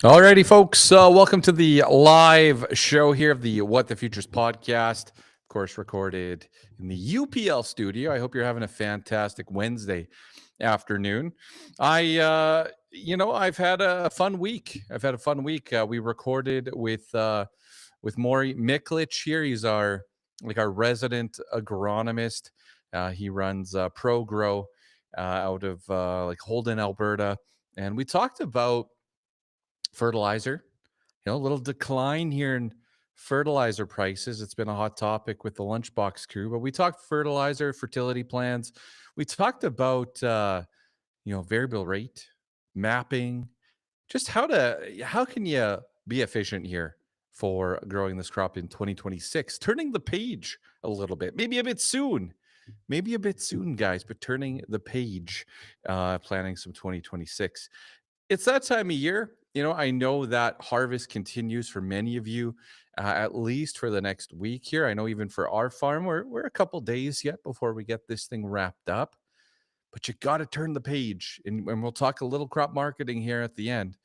Alrighty, folks. Welcome to the live show here of the What the Futures podcast. Of course, recorded in the UPL studio. I hope you're having a fantastic Wednesday afternoon. I've had a fun week. We recorded with Maury Miklich here. He's our resident agronomist. He runs ProGrow out of Holden, Alberta, and we talked about fertilizer, a little decline here in fertilizer prices. It's been a hot topic with the Lunchbox crew, but we talked fertilizer, fertility plans. We talked about, variable rate, mapping, just how can you be efficient here for growing this crop in 2026, turning the page a little bit, maybe a bit soon, guys, but turning the page, planning some 2026. It's that time of year. I know that harvest continues for many of you, at least for the next week here. I know even for our farm, we're a couple days yet before we get this thing wrapped up. But you got to turn the page, and we'll talk a little crop marketing here at the end.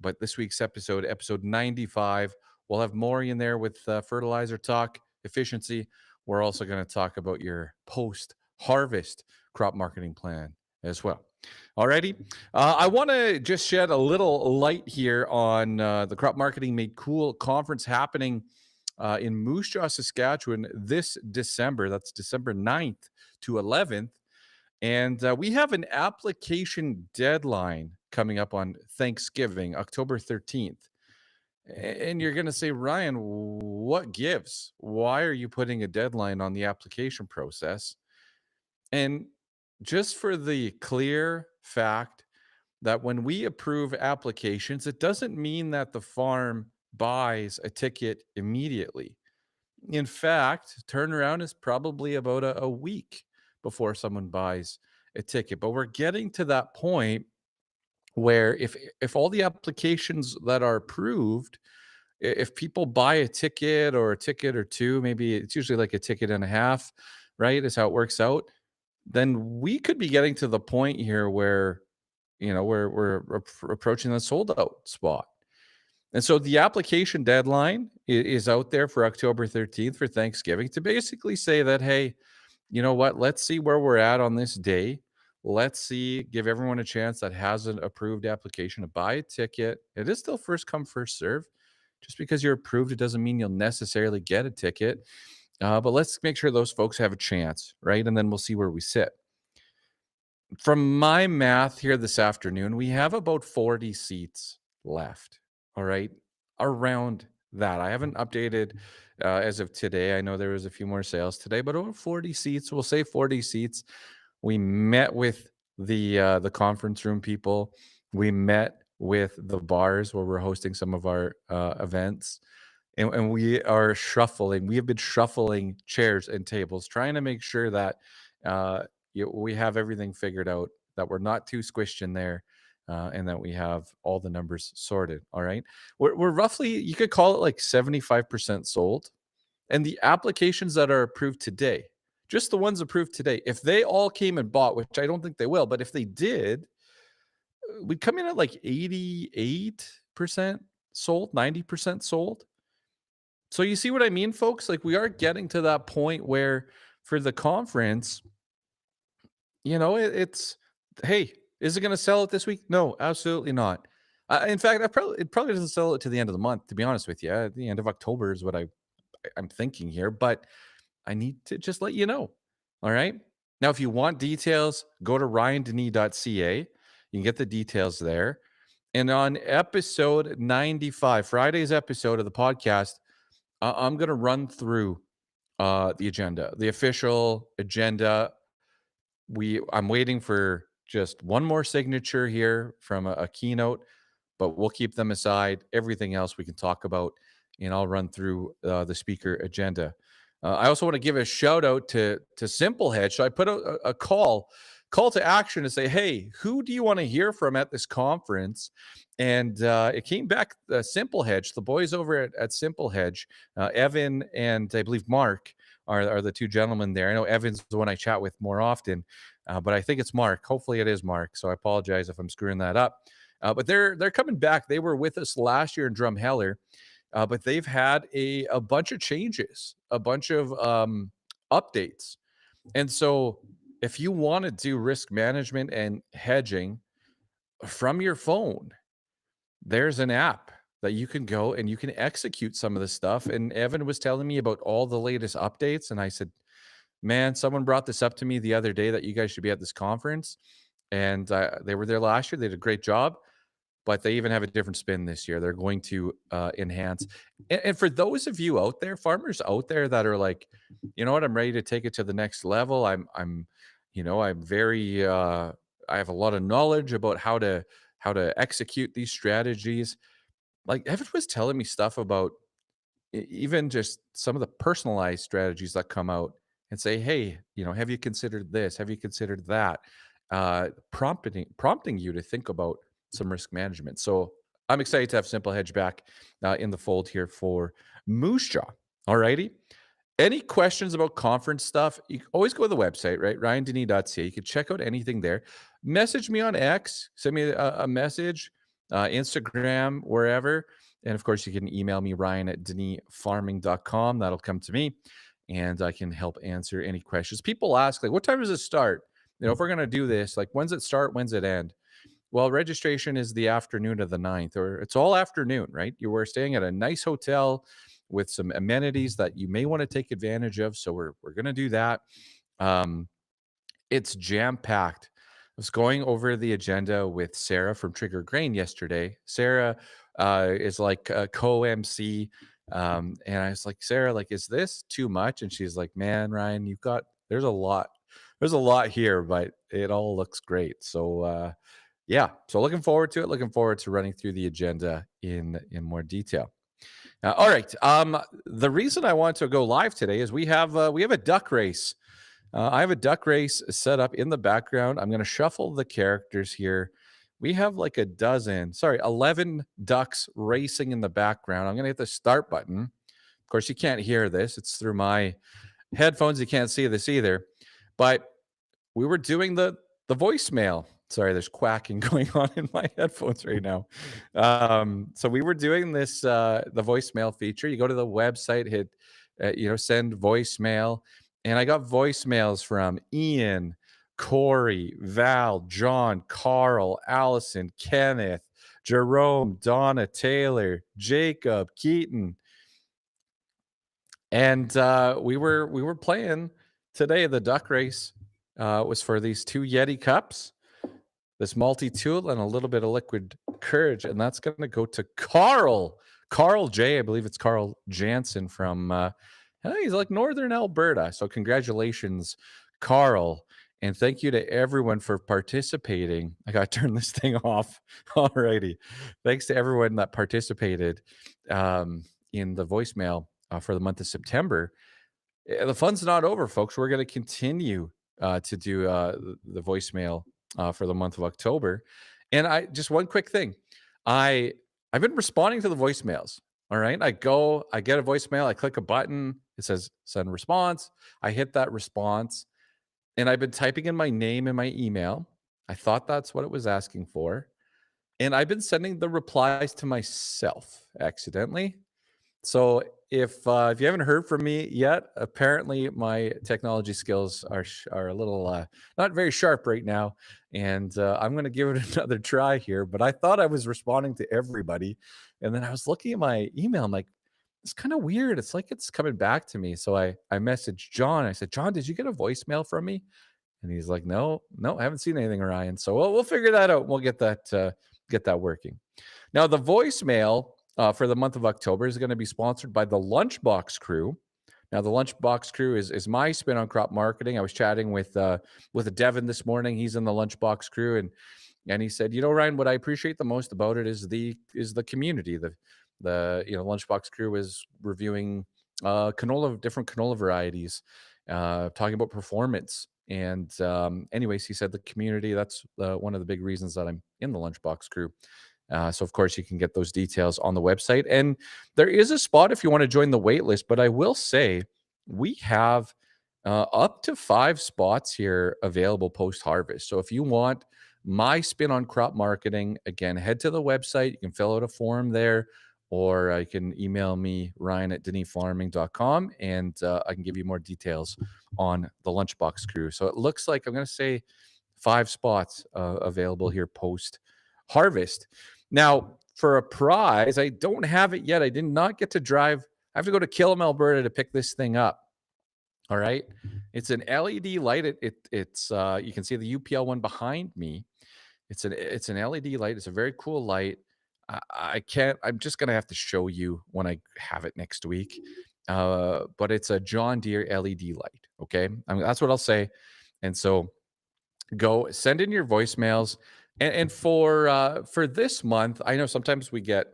But this week's episode 95, we'll have Maury in there with fertilizer talk, efficiency. We're also going to talk about your post-harvest crop marketing plan as well. Alrighty. I want to just shed a little light here on the Crop Marketing Made Cool conference happening in Moose Jaw, Saskatchewan this December. That's December 9th to 11th. And we have an application deadline coming up on Thanksgiving, October 13th. And you're going to say, Ryan, what gives? Why are you putting a deadline on the application process? And just for the clear fact that when we approve applications, it doesn't mean that the farm buys a ticket immediately. In fact, turnaround is probably about a week before someone buys a ticket. But we're getting to that point where if all the applications that are approved, if people buy a ticket or a ticket or two, maybe it's usually like a ticket and a half, right? Is how it works out. Then we could be getting to the point here where we're approaching the sold out spot. And so the application deadline is out there for October 13th for Thanksgiving to basically say that, hey, you know what? Let's see where we're at on this day. Let's see, give everyone a chance that has an approved application to buy a ticket. It is still first come, first serve. Just because you're approved, it doesn't mean you'll necessarily get a ticket. But let's make sure those folks have a chance, right? And then we'll see where we sit. From my math here this afternoon, we have about 40 seats left. All right. Around that. I haven't updated as of today. I know there was a few more sales today, but over 40 seats. We'll say 40 seats. We met with the conference room people. We met with the bars where we're hosting some of our events. And we are shuffling. We have been shuffling chairs and tables, trying to make sure that we have everything figured out, that we're not too squished in there, and that we have all the numbers sorted. All right. We're roughly, you could call it like 75% sold. And the applications that are approved today, just the ones approved today, if they all came and bought, which I don't think they will, but if they did, we'd come in at like 88% sold, 90% sold. So you see what I mean, folks? Like, we are getting to that point where for the conference, it's, hey, is it going to sell it this week? No, absolutely not. In fact, it probably doesn't sell it to the end of the month, to be honest with you. At the end of October is what I'm thinking here, but I need to just let you know. All right. Now, if you want details, go to ryandenis.ca. You can get the details there. And on episode 95, Friday's episode of the podcast, I'm going to run through the agenda, the official agenda. I'm waiting for just one more signature here from a keynote, but we'll keep them aside. Everything else we can talk about, and I'll run through the speaker agenda. I also want to give a shout out to Simple Hedge. So I put out a call to action to say, hey, who do you want to hear from at this conference? And it came back, Simple Hedge, the boys over at Simple Hedge, Evan and I believe Mark are the two gentlemen there. I know Evan's the one I chat with more often, but I think it's Mark. Hopefully it is Mark. So I apologize if I'm screwing that up. But they're coming back. They were with us last year in Drumheller, but they've had a bunch of changes, a bunch of updates. And so if you want to do risk management and hedging from your phone, there's an app that you can go and you can execute some of this stuff. And Evan was telling me about all the latest updates. And I said, man, someone brought this up to me the other day that you guys should be at this conference. And they were there last year. They did a great job, but they even have a different spin this year. They're going to enhance. And for those of you out there, farmers out there that are like, you know what, I'm ready to take it to the next level. I'm very, I have a lot of knowledge about how to execute these strategies. Like Evan was telling me stuff about even just some of the personalized strategies that come out and say, hey, have you considered this? Have you considered that? Prompting you to think about some risk management. So I'm excited to have Simple Hedge back in the fold here for Moose Jaw. All righty. Any questions about conference stuff, you can always go to the website, right? RyanDenny.ca. You can check out anything there. Message me on X, send me a message, Instagram, wherever. And of course, you can email me, ryan@dennyfarming.com. That'll come to me, and I can help answer any questions. People ask, like, what time does it start? If we're going to do this, like, when's it start? When's it end? Well, registration is the afternoon of the 9th, or it's all afternoon, right? You were staying at a nice hotel with some amenities that you may want to take advantage of. So we're going to do that. It's jam-packed. I was going over the agenda with Sarah from Trigger Grain yesterday. Sarah is like a co-MC. And I was like, Sarah, like, is this too much? And she's like, man, Ryan, there's a lot here, but it all looks great. So yeah, so looking forward to it. Looking forward to running through the agenda in more detail. All right. The reason I want to go live today is we have a duck race. I have a duck race set up in the background. I'm going to shuffle the characters here. We have like 11 ducks racing in the background. I'm going to hit the start button. Of course, you can't hear this. It's through my headphones. You can't see this either. But we were doing the voicemail. Sorry, there's quacking going on in my headphones right now. So we were doing this, the voicemail feature. You go to the website, hit, send voicemail. And I got voicemails from Ian, Corey, Val, John, Carl, Allison, Kenneth, Jerome, Donna, Taylor, Jacob, Keaton. And we were playing today. The duck race was for these 2 Yeti cups, this multi-tool, and a little bit of liquid courage. And that's going to go to Carl J. I believe it's Carl Jansen from he's like Northern Alberta. So congratulations, Carl. And thank you to everyone for participating. I got to turn this thing off. Alrighty. Thanks to everyone that participated in the voicemail for the month of September. The fun's not over, folks. We're going to continue to do the voicemail for the month of October. And just one quick thing. I've been responding to the voicemails. All right. I get a voicemail. I click a button. It says send response. I hit that response. And I've been typing in my name and my email. I thought that's what it was asking for. And I've been sending the replies to myself accidentally. So if you haven't heard from me yet, apparently my technology skills are a little not very sharp right now, and I'm going to give it another try here. But I thought I was responding to everybody, and then I was looking at my email. I'm like, it's kind of weird. It's like it's coming back to me. So I messaged John. I said, John, did you get a voicemail from me? And he's like, no, I haven't seen anything, Ryan. So we'll figure that out. We'll get that working. Now the voicemail for the month of October is going to be sponsored by the Lunchbox Crew. Now, the Lunchbox Crew is my spin on crop marketing. I was chatting with Devin this morning. He's in the Lunchbox Crew, and he said, Ryan, what I appreciate the most about it is the community. The Lunchbox Crew is reviewing different canola varieties, talking about performance. And anyways, he said the community, that's one of the big reasons that I'm in the Lunchbox Crew. So, of course, you can get those details on the website. And there is a spot if you want to join the wait list. But I will say we have up to 5 spots here available post-harvest. So if you want My Spin on Crop Marketing. Again, head to the website. You can fill out a form there, or you can email me, Ryan at DenisFarming.com, and I can give you more details on the Lunchbox crew. So it looks like I'm going to say 5 spots available here post harvest. Now, for a prize, I don't have it yet. I did not get to drive. I have to go to Killam, Alberta to pick this thing up. All right. It's an LED light. It's you can see the UPL one behind me. It's an LED light. It's a very cool light. I can't. I'm just gonna have to show you when I have it next week. But it's a John Deere LED light. Okay, I mean, that's what I'll say. And so go send in your voicemails. And for this month, I know sometimes we get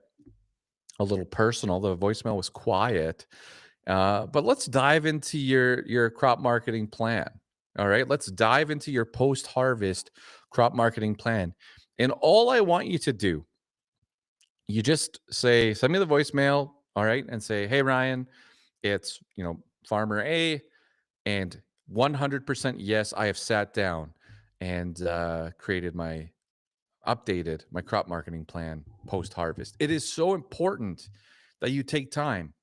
a little personal. The voicemail was quiet, but let's dive into your crop marketing plan. All right, let's dive into your post harvest crop marketing plan. And all I want you to do, you just say, send me the voicemail. All right, and say, hey Ryan, it's Farmer A, and 100% yes, I have sat down and created my crop marketing plan post harvest. It is so important that you take time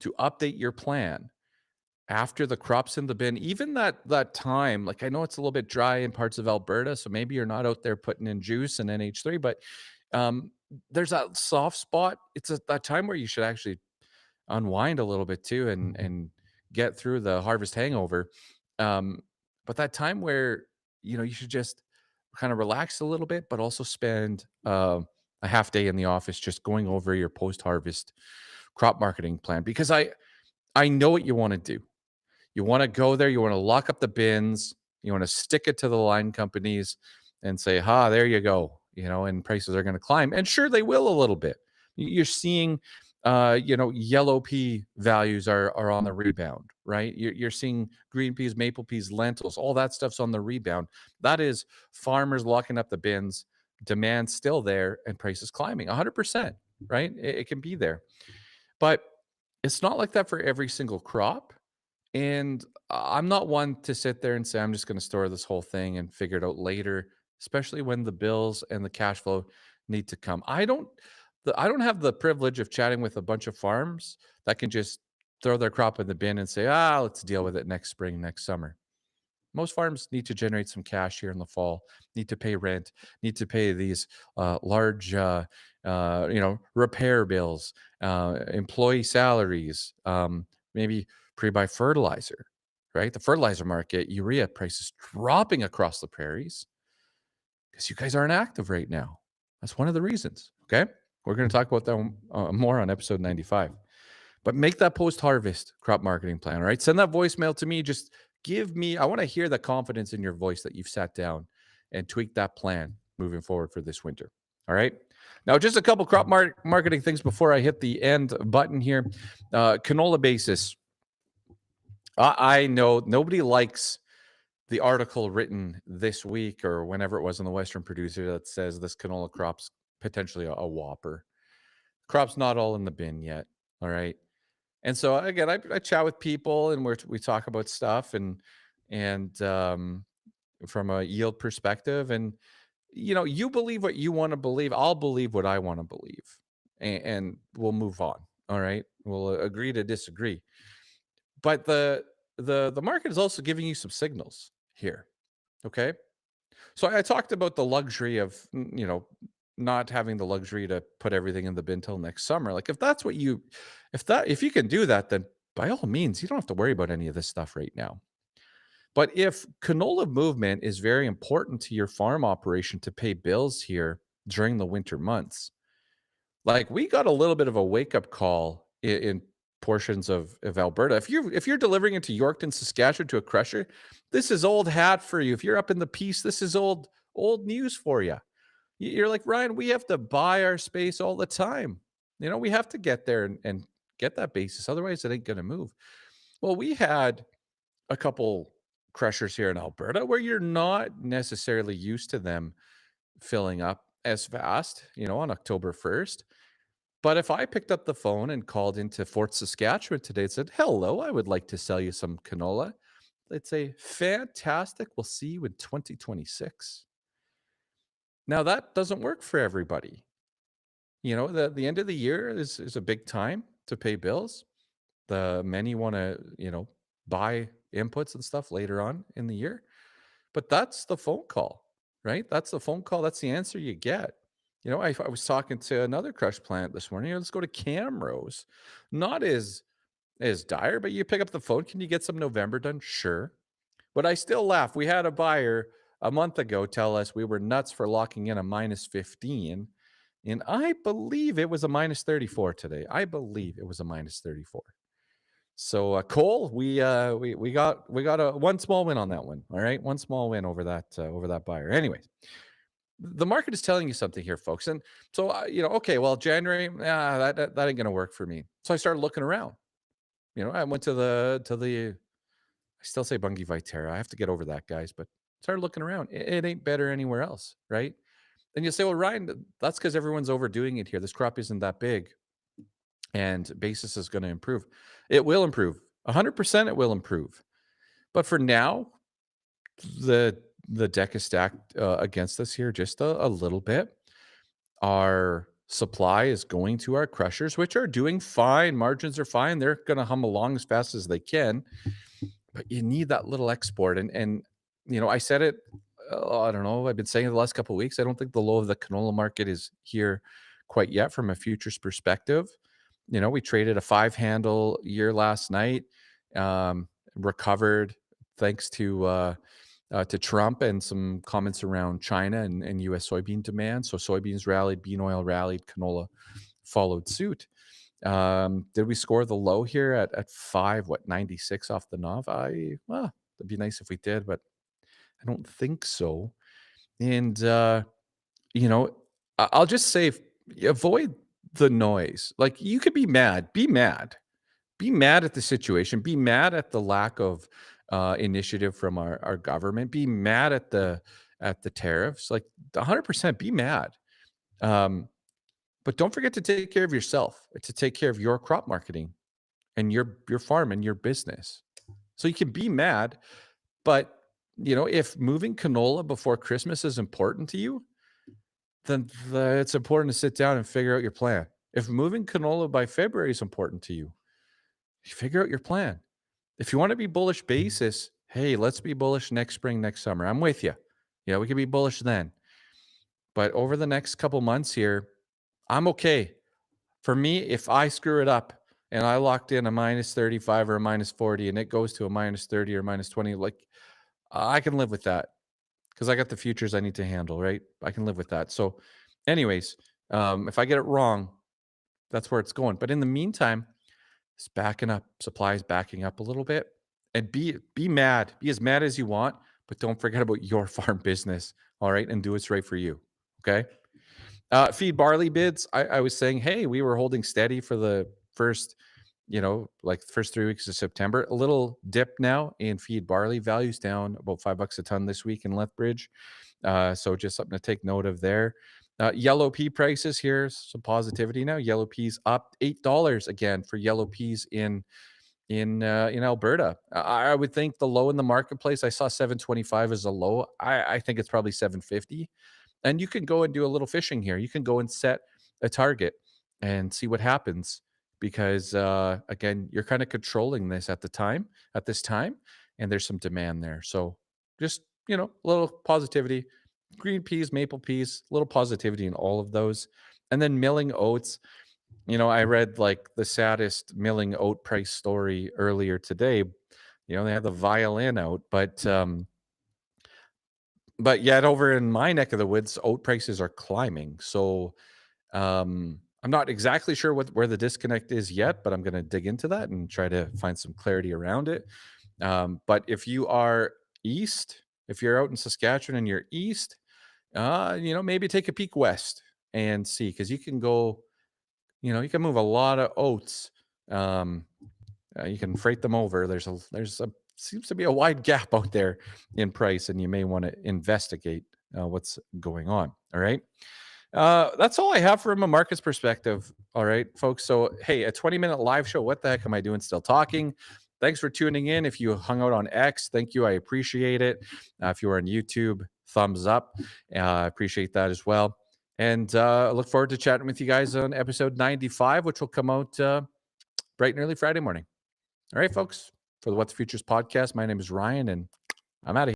to update your plan after the crop's in the bin. Even that time, like I know it's a little bit dry in parts of Alberta, so maybe you're not out there putting in juice and NH3, but um, there's that soft spot. It's that time where you should actually unwind a little bit too, and get through the harvest hangover. Um, but that time where you should just kind of relax a little bit, but also spend a half day in the office just going over your post harvest crop marketing plan, because I know what you want to do. You want to go there, you want to lock up the bins, you want to stick it to the line companies and say, "Ha, there you go." And prices are going to climb. And sure, they will a little bit. You're seeing yellow pea values are on the rebound, right? You're seeing green peas, maple peas, lentils, all that stuff's on the rebound. That is farmers locking up the bins, demand still there, and prices climbing 100%, right? It can be there. But it's not like that for every single crop. And I'm not one to sit there and say, I'm just going to store this whole thing and figure it out later, especially when the bills and the cash flow need to come. I don't have the privilege of chatting with a bunch of farms that can just throw their crop in the bin and say, let's deal with it next spring, next summer. Most farms need to generate some cash here in the fall, need to pay rent, need to pay these large, repair bills, employee salaries, maybe pre-buy fertilizer, right? The fertilizer market, urea prices dropping across the prairies because you guys aren't active right now. That's one of the reasons. Okay. We're going to talk about that more on episode 95. But make that post-harvest crop marketing plan. All right. Send that voicemail to me. Just I want to hear the confidence in your voice that you've sat down and tweaked that plan moving forward for this winter. All right. Now, just a couple crop marketing things before I hit the end button here. Canola basis. I know nobody likes the article written this week or whenever it was in the Western Producer that says this canola crop's potentially a whopper. Crop's not all in the bin yet. All right. And so again, I chat with people and we talk about stuff and from a yield perspective, and you believe what you want to believe. I'll believe what I want to believe, and we'll move on. All right, we'll agree to disagree. But the market is also giving you some signals here. Okay, so I talked about the luxury of not having the luxury to put everything in the bin till next summer. Like if you can do that, then by all means, you don't have to worry about any of this stuff right now. But if canola movement is very important to your farm operation to pay bills here during the winter months, like we got a little bit of a wake up call in portions of Alberta. If you're delivering into Yorkton, Saskatchewan to a crusher, this is old hat for you. If you're up in the Peace, this is old news for you. You're like, Ryan, we have to buy our space all the time. We have to get there and get that basis. Otherwise, it ain't going to move. Well, we had a couple crushers here in Alberta where you're not necessarily used to them filling up as fast, on October 1st. But if I picked up the phone and called into Fort Saskatchewan today and said, hello, I would like to sell you some canola, they'd say, fantastic. We'll see you in 2026. Now that doesn't work for everybody. The end of the year is a big time to pay bills. The many want to, buy inputs and stuff later on in the year. But that's the phone call, right? That's the phone call. That's the answer you get. I was talking to another crush plant this morning. Let's go to Camrose. Not as dire, but you pick up the phone. Can you get some November done? Sure. But I still laugh. We had a buyer a month ago tell us we were nuts for locking in a minus 15. And I believe it was a minus 34 today. I believe it was a minus 34. So Cole, we got a one small win on that one. All right, one small win over that buyer. Anyways, the market is telling you something here, folks. And so okay, well, January, that ain't gonna work for me. So I started looking around. I went to the. I still say Bungie Viterra. I have to get over that, guys. But started looking around. It ain't better anywhere else, right? And you say, well, Ryan, that's because everyone's overdoing it here. This crop isn't that big, and basis is going to improve. It will improve. 100% it will improve. But for now, the deck is stacked against us here just a little bit. Our supply is going to our crushers, which are doing fine. Margins are fine. They're going to hum along as fast as they can. But you need that little export. And I said it, I don't know, I've been saying it the last couple of weeks. I don't think the low of the canola market is here quite yet from a futures perspective. We traded a 5-handle year last night, recovered thanks to Trump and some comments around China and U.S. soybean demand. So soybeans rallied, bean oil rallied, canola followed suit. Did we score the low here at 96 off the NOV? Well, it'd be nice if we did, but I don't think so. And I'll just say avoid the noise. Like, you could be mad, be mad at the situation, be mad at the lack of initiative from our government, be mad at the tariffs, like 100% be mad. But don't forget to take care of yourself, to take care of your crop marketing and your farm and your business. So you can be mad, but if moving canola before Christmas is important to you, then it's important to sit down and figure out your plan. If moving canola by February is important to you, figure out your plan. If you want to be bullish basis, hey, let's be bullish next spring, next summer. I'm with you. We can be bullish then. But over the next couple months here, I'm okay. For me, if I screw it up and I locked in a minus 35 or a minus 40 and it goes to a minus 30 or minus 20, like, I can live with that because I got the futures I need to handle, right? I can live with that. So anyways, if I get it wrong, that's where it's going. But in the meantime, it's backing up. Supply is backing up a little bit. And be mad. Be as mad as you want, but don't forget about your farm business, all right? And do what's right for you, okay? Feed barley bids. I was saying, hey, we were holding steady for the first, first 3 weeks of September. A little dip now in feed barley values, down about $5 a ton this week in Lethbridge. So just something to take note of there. Yellow pea prices here, some positivity now. Yellow peas up $8 again for yellow peas in Alberta. I would think the low in the marketplace, I saw 725 as a low. I think it's probably 750. And you can go and do a little fishing here. You can go and set a target and see what happens because again, you're kind of controlling this at this time, and there's some demand there. So just, a little positivity. Green peas, maple peas, a little positivity in all of those. And then milling oats. I read like the saddest milling oat price story earlier today. They had the violin out, but yet over in my neck of the woods, oat prices are climbing. So I'm not exactly sure where the disconnect is yet, but I'm going to dig into that and try to find some clarity around it. But if you are east, if you're out in Saskatchewan and you're east, maybe take a peek west and see, because you can go, you can move a lot of oats. You can freight them over. There's a seems to be a wide gap out there in price, and you may want to investigate what's going on. All right. That's all I have from a markets perspective. All right, folks. So, hey, a 20-minute live show. What the heck am I doing still talking? Thanks for tuning in. If you hung out on X, thank you. I appreciate it. If you are on YouTube, thumbs up. I appreciate that as well. And I look forward to chatting with you guys on episode 95, which will come out bright and early Friday morning. All right, folks. For the What the Futures podcast, my name is Ryan, and I'm out of here.